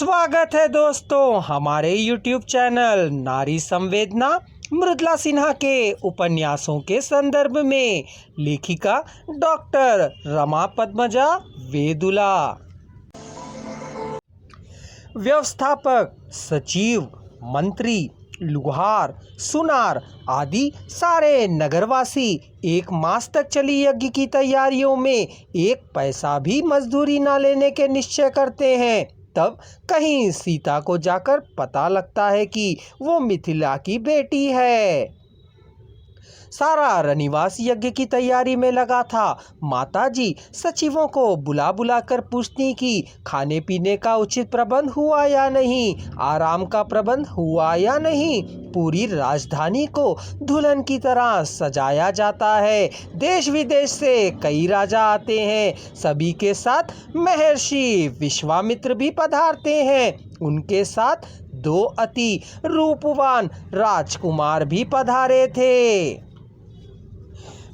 स्वागत है दोस्तों हमारे YouTube चैनल नारी संवेदना मृदुला सिन्हा के उपन्यासों के संदर्भ में लेखिका डॉक्टर रमा पद्मजा वेदुला। व्यवस्थापक, सचिव, मंत्री, लुहार, सुनार आदि सारे नगरवासी एक मास तक चली यज्ञ की तैयारियों में एक पैसा भी मजदूरी न लेने के निश्चय करते हैं। तब कहीं सीता को जाकर पता लगता है कि वो मिथिला की बेटी है। सारा रनिवास यज्ञ की तैयारी में लगा था। माताजी सचिवों को बुला बुला कर पूछती कि खाने पीने का उचित प्रबंध हुआ या नहीं, आराम का प्रबंध हुआ या नहीं। पूरी राजधानी को दुल्हन की तरह सजाया जाता है। देश विदेश से कई राजा आते हैं। सभी के साथ महर्षि विश्वामित्र भी पधारते हैं। उनके साथ 2 अति रूपवान राजकुमार भी पधारे थे।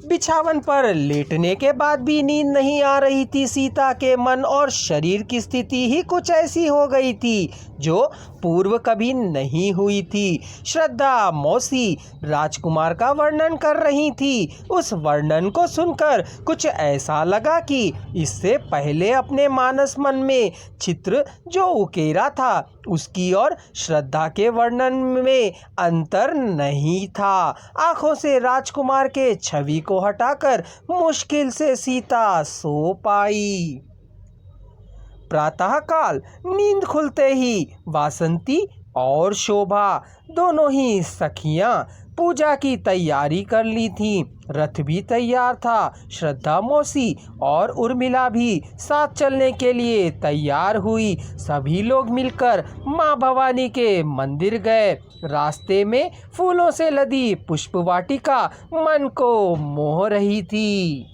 बिछावन पर लेटने के बाद भी नींद नहीं आ रही थी। सीता के मन और शरीर की स्थिति ही कुछ ऐसी हो गई थी जो पूर्व कभी नहीं हुई थी। श्रद्धा मौसी राजकुमार का वर्णन कर रही थी। उस वर्णन को सुनकर कुछ ऐसा लगा कि इससे पहले अपने मानस मन में चित्र जो उकेरा था उसकी और श्रद्धा के वर्णन में अंतर नहीं था। आंखों से राजकुमार के छवि को हटाकर मुश्किल से सीता सो पाई। प्रातःकाल नींद खुलते ही वासंती और शोभा दोनों ही सखियां पूजा की तैयारी कर ली थीं। रथ भी तैयार था। श्रद्धा मौसी और उर्मिला भी साथ चलने के लिए तैयार हुई। सभी लोग मिलकर माँ भवानी के मंदिर गए। रास्ते में फूलों से लदी पुष्प वाटिका मन को मोह रही थी।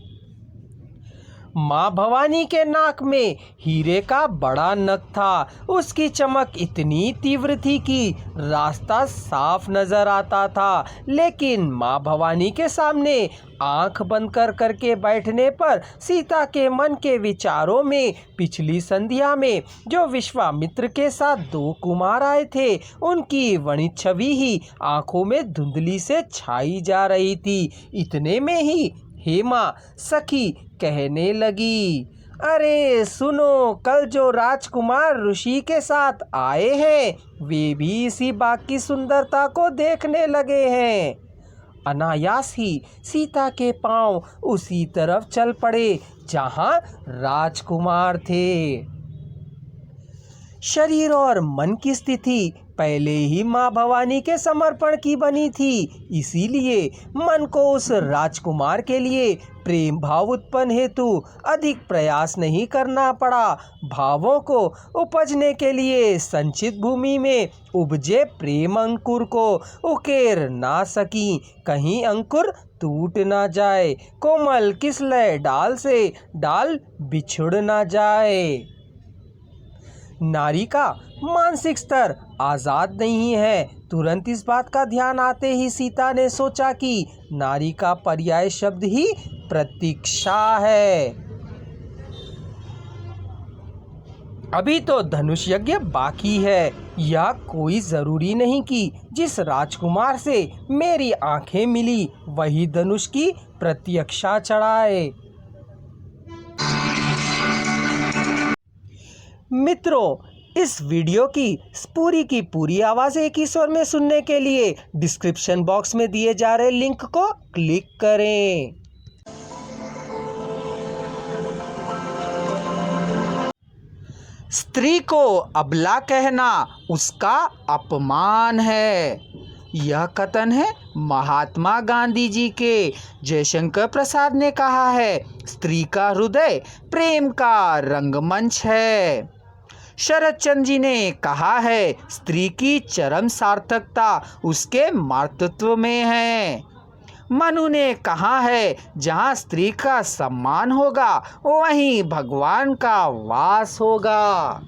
माँ भवानी के नाक में हीरे का बड़ा नग था। उसकी चमक इतनी तीव्र थी कि रास्ता साफ नजर आता था, लेकिन माँ भवानी के सामने आंख बंद कर करके बैठने पर सीता के मन के विचारों में पिछली संध्या में जो विश्वामित्र के साथ 2 कुमार आए थे उनकी वणित छवि ही आंखों में धुंधली से छाई जा रही थी। इतने में ही हेमा सखी कहने लगी, अरे सुनो, कल जो राजकुमार ऋषि के साथ आए हैं वे भी इसी बाग की सुंदरता को देखने लगे हैं। अनायास ही सीता के पांव उसी तरफ चल पड़े जहां राजकुमार थे। शरीर और मन की स्थिति पहले ही माँ भवानी के समर्पण की बनी थी, इसीलिए मन को उस राजकुमार के लिए प्रेम भाव उत्पन्न हेतु अधिक प्रयास नहीं करना पड़ा। भावों को उपजने के लिए संचित भूमि में उपजे प्रेम अंकुर को उकेर ना सकी। कहीं अंकुर टूट ना जाए, कोमल किसलय डाल से डाल बिछुड़ ना जाए। नारी का मानसिक स्तर आजाद नहीं है। तुरंत इस बात का ध्यान आते ही सीता ने सोचा कि नारी का पर्याय शब्द ही प्रतीक्षा है। अभी तो धनुष यज्ञ बाकी है। यह कोई जरूरी नहीं कि जिस राजकुमार से मेरी आंखें मिली वही धनुष की प्रतीक्षा चढ़ाए। मित्रों, इस वीडियो की पूरी आवाज़ एक ही स्वर में सुनने के लिए डिस्क्रिप्शन बॉक्स में दिए जा रहे लिंक को क्लिक करें। स्त्री को अबला कहना उसका अपमान है। यह कथन है महात्मा गांधी जी के। जयशंकर प्रसाद ने कहा है, स्त्री का हृदय प्रेम का रंगमंच है। शरद चंद्र जी ने कहा है, स्त्री की चरम सार्थकता उसके मातृत्व में है। मनु ने कहा है, जहाँ स्त्री का सम्मान होगा वहीं भगवान का वास होगा।